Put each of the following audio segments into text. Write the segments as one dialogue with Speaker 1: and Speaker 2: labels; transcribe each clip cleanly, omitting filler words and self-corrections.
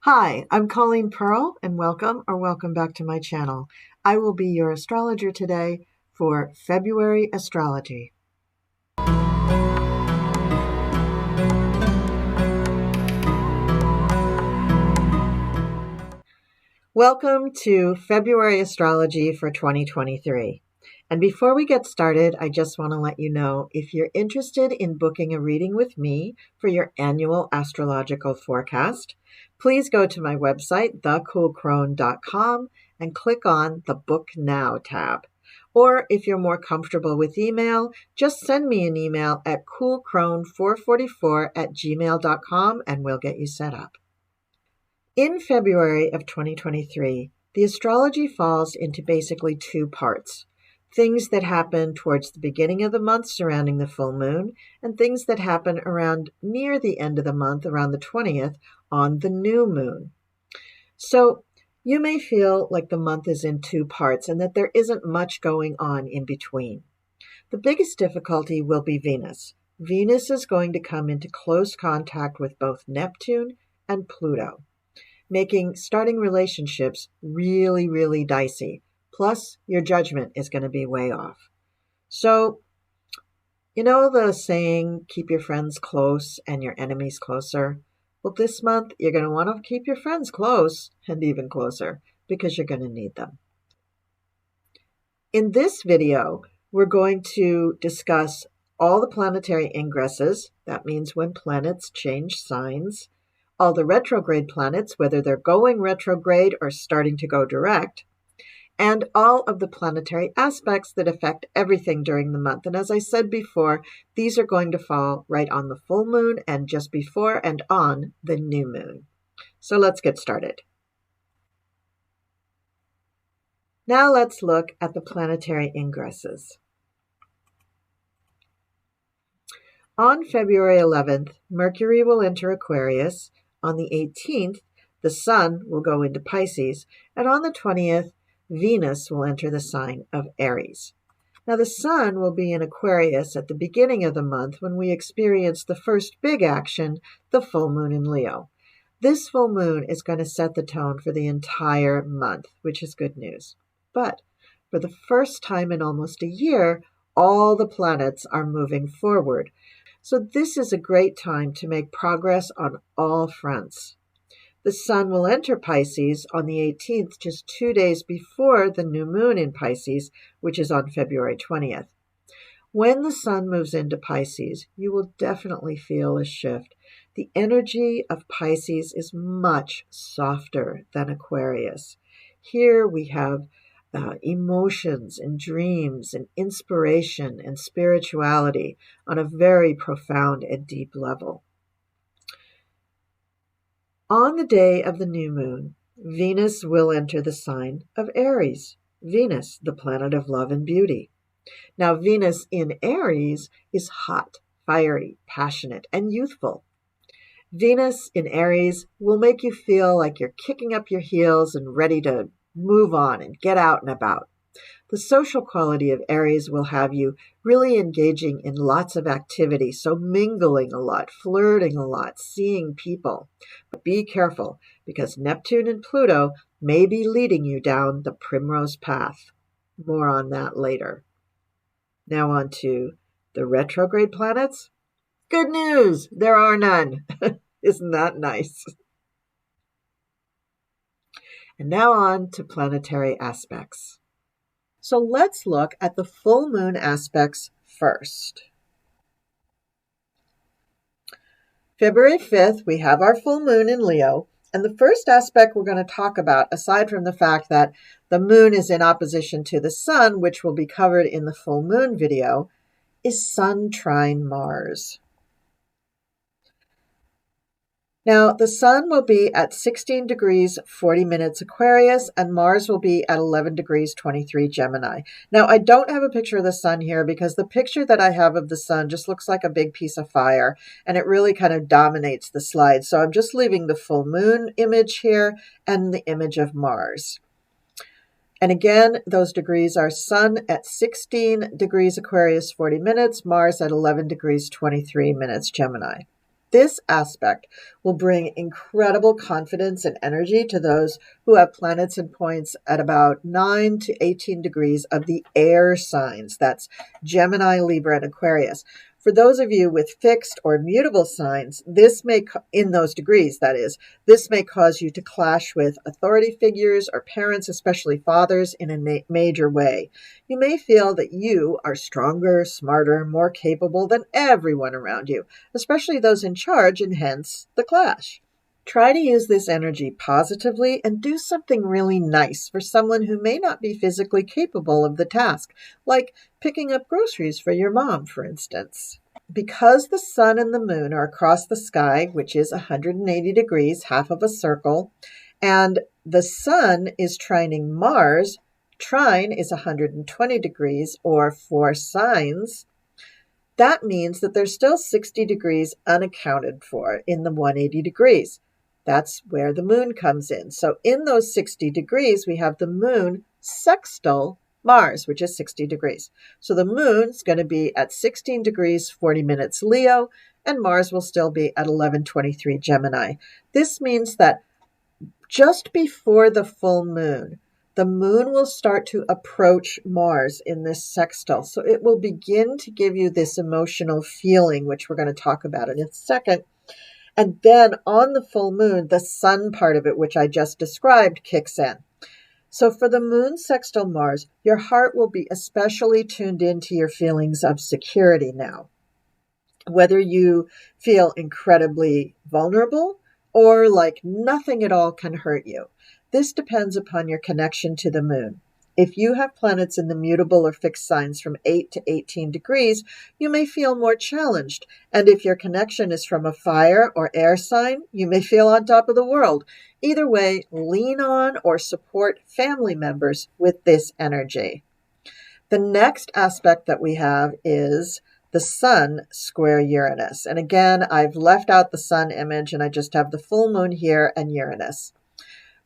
Speaker 1: Hi, I'm Colleen Pearl, and welcome back to my channel. I will be your astrologer today for February astrology. Welcome to February astrology for 2023. And before we get started, I just want to let you know if you're interested in booking a reading with me for your annual astrological forecast, please go to my website, thecoolcrone.com, and click on the Book Now tab. Or if you're more comfortable with email, just send me an email at coolcrone444@gmail.com and we'll get you set up. In February of 2023, the astrology falls into basically two parts. Things that happen towards the beginning of the month surrounding the full moon, and things that happen around near the end of the month, around the 20th, on the new moon. So you may feel like the month is in two parts and that there isn't much going on in between. The biggest difficulty will be Venus. Venus is going to come into close contact with both Neptune and Pluto, making starting relationships really, really dicey. Plus, your judgment is going to be way off. So, you know the saying, keep your friends close and your enemies closer? Well, this month, you're going to want to keep your friends close and even closer because you're going to need them. In this video, we're going to discuss all the planetary ingresses. That means when planets change signs. All the retrograde planets, whether they're going retrograde or starting to go direct, and all of the planetary aspects that affect everything during the month. And as I said before, these are going to fall right on the full moon and just before and on the new moon. So let's get started. Now let's look at the planetary ingresses. On February 11th, Mercury will enter Aquarius. On the 18th, the Sun will go into Pisces, and on the 20th, Venus will enter the sign of Aries. Now, the Sun will be in Aquarius at the beginning of the month when we experience the first big action, the full moon in Leo. This full moon is going to set the tone for the entire month, which is good news. But for the first time in almost a year, all the planets are moving forward. So this is a great time to make progress on all fronts. The Sun will enter Pisces on the 18th, just 2 days before the new moon in Pisces, which is on February 20th. When the Sun moves into Pisces, you will definitely feel a shift. The energy of Pisces is much softer than Aquarius. Here we have emotions and dreams and inspiration and spirituality on a very profound and deep level. On the day of the new moon, Venus will enter the sign of Aries. Venus, the planet of love and beauty. Now, Venus in Aries is hot, fiery, passionate, and youthful. Venus in Aries will make you feel like you're kicking up your heels and ready to move on and get out and about. The social quality of Aries will have you really engaging in lots of activity, so mingling a lot, flirting a lot, seeing people. But be careful, because Neptune and Pluto may be leading you down the primrose path. More on that later. Now on to the retrograde planets. Good news! There are none. Isn't that nice? And now on to planetary aspects. So let's look at the full moon aspects first. February 5th, we have our full moon in Leo. And the first aspect we're going to talk about, aside from the fact that the moon is in opposition to the Sun, which will be covered in the full moon video, is Sun trine Mars. Now, the Sun will be at 16 degrees 40 minutes Aquarius, and Mars will be at 11 degrees 23 Gemini. Now, I don't have a picture of the Sun here because the picture that I have of the Sun just looks like a big piece of fire, and it really kind of dominates the slide. So I'm just leaving the full moon image here and the image of Mars. And again, those degrees are Sun at 16 degrees Aquarius 40 minutes, Mars at 11 degrees 23 minutes Gemini. this aspect will bring incredible confidence and energy to those who have planets and points at about 9 to 18 degrees of the air signs. That's Gemini, Libra, and Aquarius. For those of you with fixed or mutable signs, this may, in those degrees, that is, this may cause you to clash with authority figures or parents, especially fathers, in a major way. You may feel that you are stronger, smarter, more capable than everyone around you, especially those in charge, and hence the clash. Try to use this energy positively and do something really nice for someone who may not be physically capable of the task, like picking up groceries for your mom, for instance. Because the sun and the moon are across the sky, which is 180 degrees, half of a circle, and the sun is trining Mars, trine is 120 degrees, or 4 signs. That means that there's still 60 degrees unaccounted for in the 180 degrees. That's where the moon comes in. So in those 60 degrees, we have the moon sextile Mars, which is 60 degrees. So the moon's going to be at 16 degrees, 40 minutes Leo, and Mars will still be at 11:23 Gemini. This means that just before the full moon, the moon will start to approach Mars in this sextile. So it will begin to give you this emotional feeling, which we're going to talk about in a second. And then on the full moon, the sun part of it, which I just described, kicks in. So for the moon sextile Mars, your heart will be especially tuned into your feelings of security now. Whether you feel incredibly vulnerable or like nothing at all can hurt you. This depends upon your connection to the moon. If you have planets in the mutable or fixed signs from 8 to 18 degrees, you may feel more challenged. And if your connection is from a fire or air sign, you may feel on top of the world. Either way, lean on or support family members with this energy. The next aspect that we have is the sun square Uranus. And again, I've left out the sun image and I just have the full moon here and Uranus.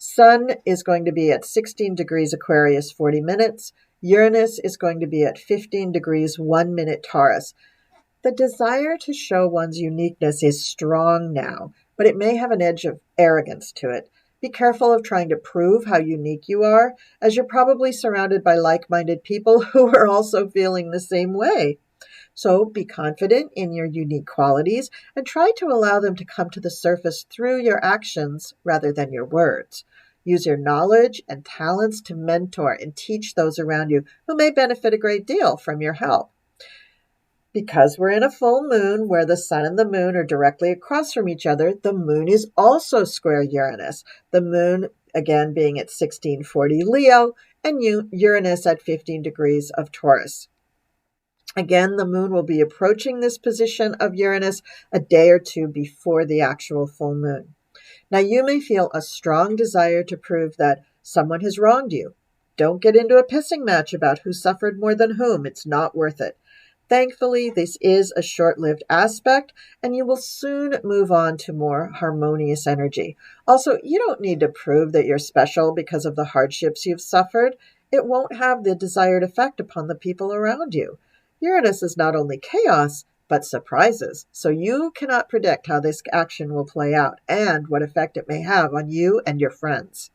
Speaker 1: Sun is going to be at 16 degrees Aquarius, 40 minutes. Uranus is going to be at 15 degrees, 1 minute Taurus. The desire to show one's uniqueness is strong now, but it may have an edge of arrogance to it. Be careful of trying to prove how unique you are, as you're probably surrounded by like-minded people who are also feeling the same way. So be confident in your unique qualities and try to allow them to come to the surface through your actions rather than your words. Use your knowledge and talents to mentor and teach those around you who may benefit a great deal from your help. Because we're in a full moon where the sun and the moon are directly across from each other, the moon is also square Uranus. The moon, again, being at 1640 Leo and Uranus at 15 degrees of Taurus. Again, the moon will be approaching this position of Uranus a day or two before the actual full moon. Now, you may feel a strong desire to prove that someone has wronged you. Don't get into a pissing match about who suffered more than whom. It's not worth it. Thankfully, this is a short-lived aspect, and you will soon move on to more harmonious energy. Also, you don't need to prove that you're special because of the hardships you've suffered. It won't have the desired effect upon the people around you. Uranus is not only chaos, but surprises. So you cannot predict how this action will play out and what effect it may have on you and your friends.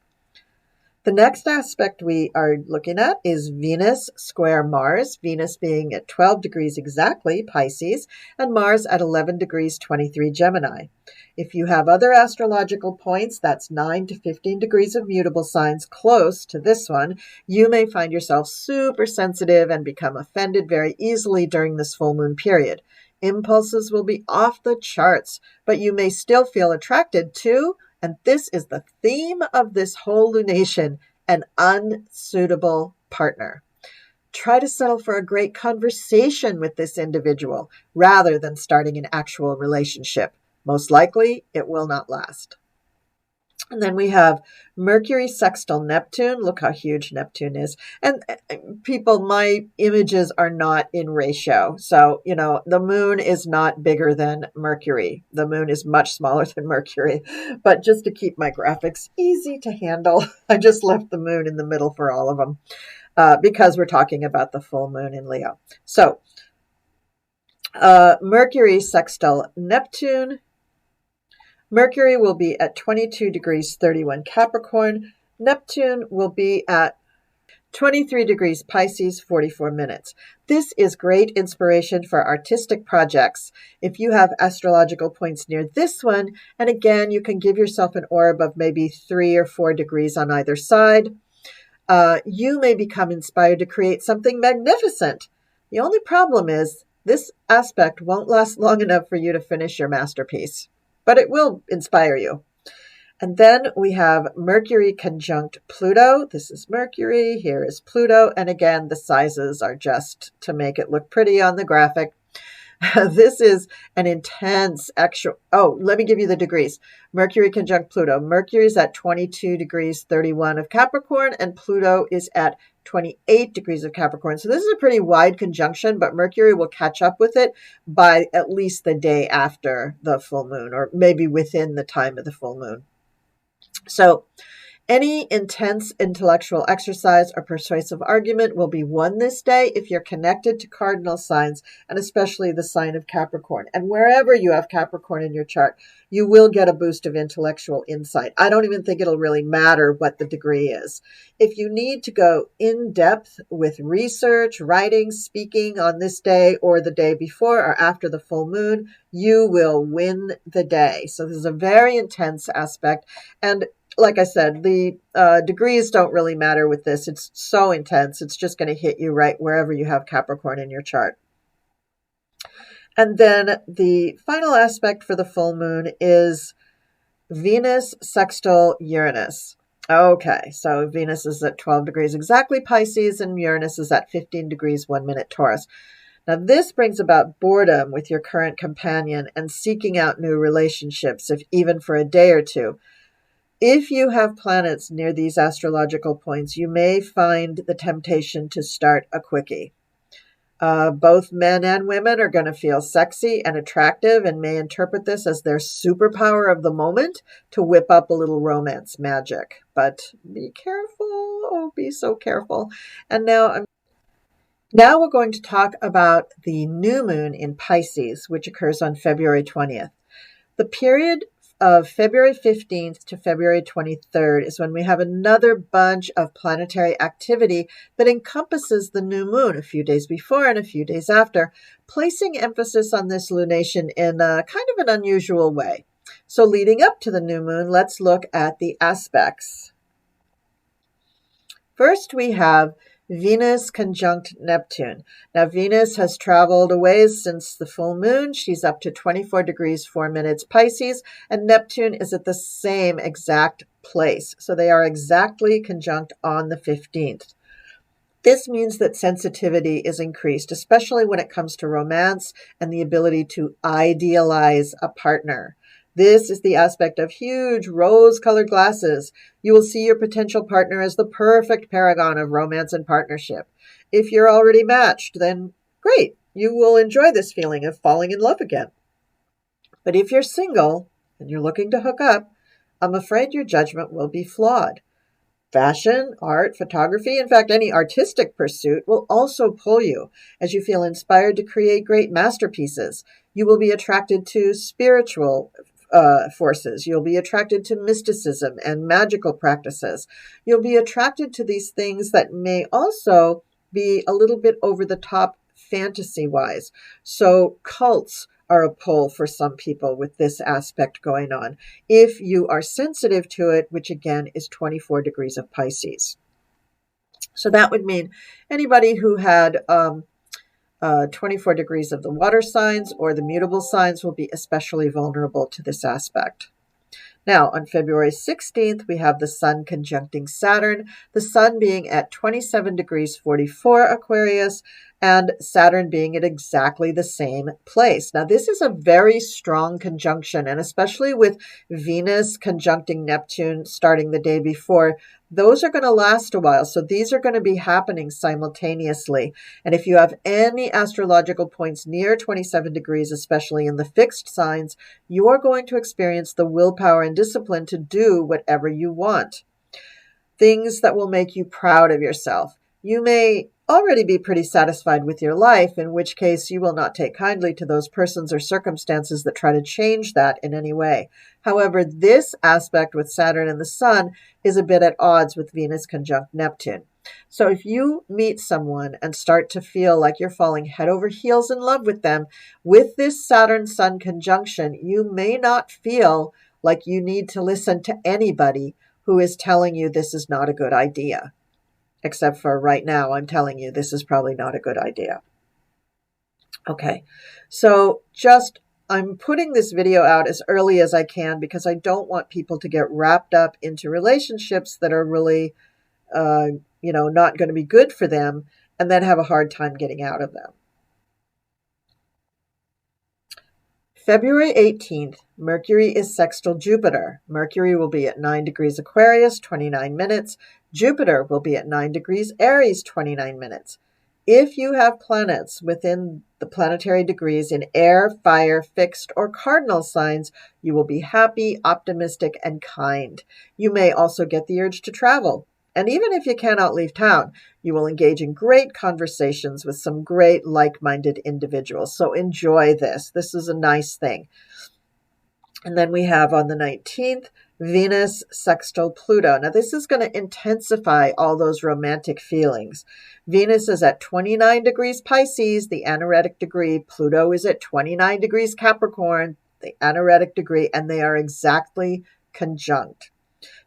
Speaker 1: The next aspect we are looking at is Venus square Mars, Venus being at 12 degrees exactly, Pisces, and Mars at 11 degrees 23 Gemini. If you have other astrological points, that's 9 to 15 degrees of mutable signs close to this one, you may find yourself super sensitive and become offended very easily during this full moon period. Impulses will be off the charts, but you may still feel attracted to, and this is the theme of this whole lunation, an unsuitable partner. Try to settle for a great conversation with this individual rather than starting an actual relationship. Most likely, it will not last. And then we have Mercury sextile Neptune. Look how huge Neptune is. And people, my images are not in ratio. So, the moon is not bigger than Mercury. The moon is much smaller than Mercury. But just to keep my graphics easy to handle, I just left the moon in the middle for all of them because we're talking about the full moon in Leo. So, Mercury sextile Neptune Mercury will be at 22 degrees 31 Capricorn. Neptune will be at 23 degrees Pisces, 44 minutes. This is great inspiration for artistic projects. If you have astrological points near this one, and again, you can give yourself an orb of maybe 3 or 4 degrees on either side, you may become inspired to create something magnificent. The only problem is this aspect won't last long enough for you to finish your masterpiece, but it will inspire you. And then we have Mercury conjunct Pluto. This is Mercury, here is Pluto. And again, the sizes are just to make it look pretty on the graphic. This is an intense actual. Oh, let me give you the degrees. Mercury conjunct Pluto. Mercury is at 22 degrees 31 of Capricorn, and Pluto is at 28 degrees of Capricorn. So this is a pretty wide conjunction, but Mercury will catch up with it by at least the day after the full moon, or maybe within the time of the full moon. So any intense intellectual exercise or persuasive argument will be won this day if you're connected to cardinal signs, and especially the sign of Capricorn. And wherever you have Capricorn in your chart, you will get a boost of intellectual insight. I don't even think it'll really matter what the degree is. If you need to go in depth with research, writing, speaking on this day or the day before or after the full moon, you will win the day. So this is a very intense aspect. And like I said, the degrees don't really matter with this. It's so intense. It's just going to hit you right wherever you have Capricorn in your chart. And then the final aspect for the full moon is Venus sextile Uranus. Okay, so Venus is at 12 degrees exactly Pisces, and Uranus is at 15 degrees 1 minute Taurus. Now, this brings about boredom with your current companion and seeking out new relationships, if even for a day or two. If you have planets near these astrological points, you may find the temptation to start a quickie. Both men and women are going to feel sexy and attractive and may interpret this as their superpower of the moment to whip up a little romance magic. But be careful. Oh, be so careful. And now we're going to talk about the new moon in Pisces, which occurs on February 20th. The period of February 15th to February 23rd is when we have another bunch of planetary activity that encompasses the new moon a few days before and a few days after, placing emphasis on this lunation in a kind of an unusual way. So leading up to the new moon, let's look at the aspects. First, we have Venus conjunct Neptune. Now, Venus has traveled a ways since the full moon. She's up to 24 degrees 4 minutes Pisces, and Neptune is at the same exact place. So they are exactly conjunct on the 15th. This means that sensitivity is increased, especially when it comes to romance and the ability to idealize a partner. This is the aspect of huge rose-colored glasses. You will see your potential partner as the perfect paragon of romance and partnership. If you're already matched, then great. You will enjoy this feeling of falling in love again. But if you're single and you're looking to hook up, I'm afraid your judgment will be flawed. Fashion, art, photography, in fact, any artistic pursuit will also pull you as you feel inspired to create great masterpieces. You will be attracted to spiritual forces. You'll be attracted to mysticism and magical practices. You'll be attracted to these things that may also be a little bit over the top fantasy-wise. So cults are a pull for some people with this aspect going on, if you are sensitive to it, which again is 24 degrees of Pisces. So that would mean anybody who had 24 degrees of the water signs or the mutable signs will be especially vulnerable to this aspect. Now, on February 16th, we have the Sun conjuncting Saturn, the Sun being at 27 degrees 44 Aquarius, and Saturn being at exactly the same place. Now, this is a very strong conjunction, and especially with Venus conjuncting Neptune starting the day before, those are going to last a while. So these are going to be happening simultaneously. And if you have any astrological points near 27 degrees, especially in the fixed signs, you are going to experience the willpower and discipline to do whatever you want. Things that will make you proud of yourself. You may already be pretty satisfied with your life, in which case you will not take kindly to those persons or circumstances that try to change that in any way. However, this aspect with Saturn and the Sun is a bit at odds with Venus conjunct Neptune. So if you meet someone and start to feel like you're falling head over heels in love with them, with this Saturn-Sun conjunction, you may not feel like you need to listen to anybody who is telling you this is not a good idea. Except for right now, I'm telling you this is probably not a good idea. Okay, so I'm putting this video out as early as I can because I don't want people to get wrapped up into relationships that are really, not going to be good for them and then have a hard time getting out of them. February 18th, Mercury is sextile Jupiter. Mercury will be at 9 degrees Aquarius, 29 minutes. Jupiter will be at 9 degrees Aries, 29 minutes. If you have planets within the planetary degrees in air, fire, fixed, or cardinal signs, you will be happy, optimistic, and kind. You may also get the urge to travel. And even if you cannot leave town, you will engage in great conversations with some great like-minded individuals. So enjoy this. This is a nice thing. And then we have on the 19th, Venus sextile Pluto. Now, this is going to intensify all those romantic feelings. Venus is at 29 degrees Pisces, the anaretic degree. Pluto is at 29 degrees Capricorn, the anaretic degree, and they are exactly conjunct.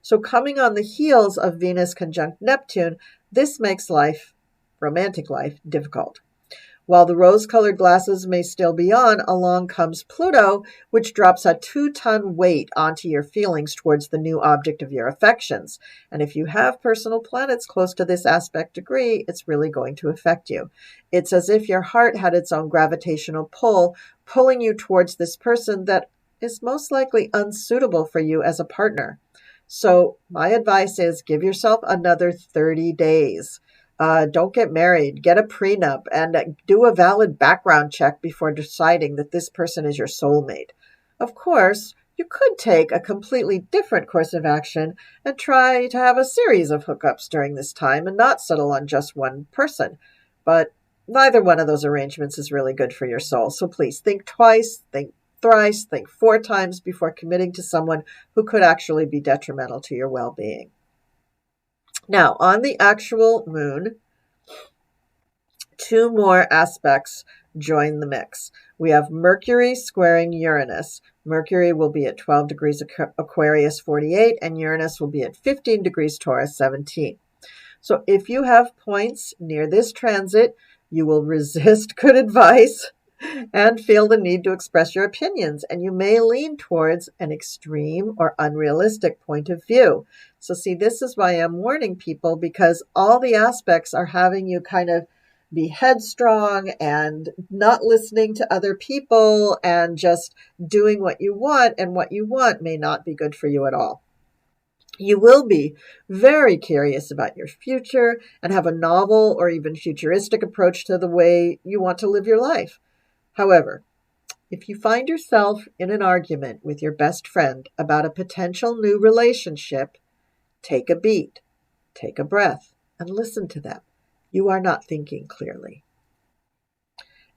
Speaker 1: So coming on the heels of Venus conjunct Neptune, this makes life, romantic life, difficult. While the rose-colored glasses may still be on, along comes Pluto, which drops a 2-ton weight onto your feelings towards the new object of your affections. And if you have personal planets close to this aspect degree, it's really going to affect you. It's as if your heart had its own gravitational pull, pulling you towards this person that is most likely unsuitable for you as a partner. So my advice is give yourself another 30 days. Don't get married, get a prenup, and do a valid background check before deciding that this person is your soulmate. Of course, you could take a completely different course of action and try to have a series of hookups during this time and not settle on just one person. But neither one of those arrangements is really good for your soul. So please think twice, think thrice, think 4 times before committing to someone who could actually be detrimental to your well-being. Now, on the actual moon, 2 more aspects join the mix. We have Mercury squaring Uranus. Mercury will be at 12 degrees Aquarius 48, and Uranus will be at 15 degrees Taurus 17. So if you have points near this transit, you will resist good advice and feel the need to express your opinions, and you may lean towards an extreme or unrealistic point of view. So see, this is why I'm warning people, because all the aspects are having you kind of be headstrong and not listening to other people and just doing what you want, and what you want may not be good for you at all. You will be very curious about your future and have a novel or even futuristic approach to the way you want to live your life. However, if you find yourself in an argument with your best friend about a potential new relationship, take a beat, take a breath, and listen to them. You are not thinking clearly.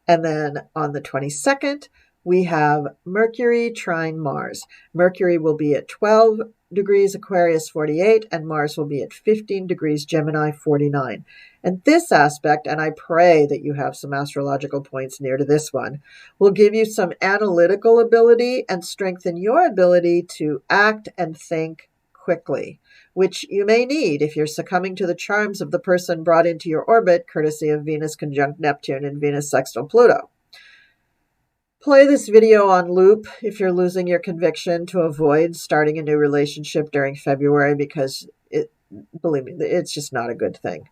Speaker 1: And then on the 22nd, we have Mercury trine Mars. Mercury will be at 12 degrees Aquarius 48, and Mars will be at 15 degrees Gemini 49. And this aspect, and I pray that you have some astrological points near to this one, will give you some analytical ability and strengthen your ability to act and think quickly, which you may need if you're succumbing to the charms of the person brought into your orbit, courtesy of Venus conjunct Neptune and Venus sextile Pluto. Play this video on loop if you're losing your conviction to avoid starting a new relationship during February, because believe me, it's just not a good thing.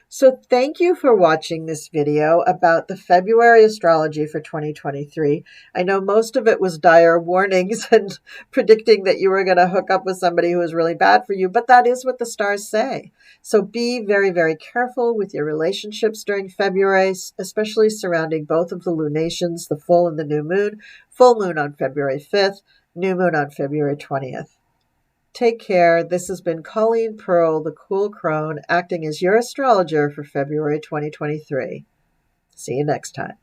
Speaker 1: So thank you for watching this video about the February astrology for 2023. I know most of it was dire warnings and predicting that you were going to hook up with somebody who was really bad for you, but that is what the stars say. So be very, very careful with your relationships during February, especially surrounding both of the lunations, the full and the new moon. Full moon on February 5th, new moon on February 20th. Take care. This has been Colleen Pearl, the Cool Crone, acting as your astrologer for February 2023. See you next time.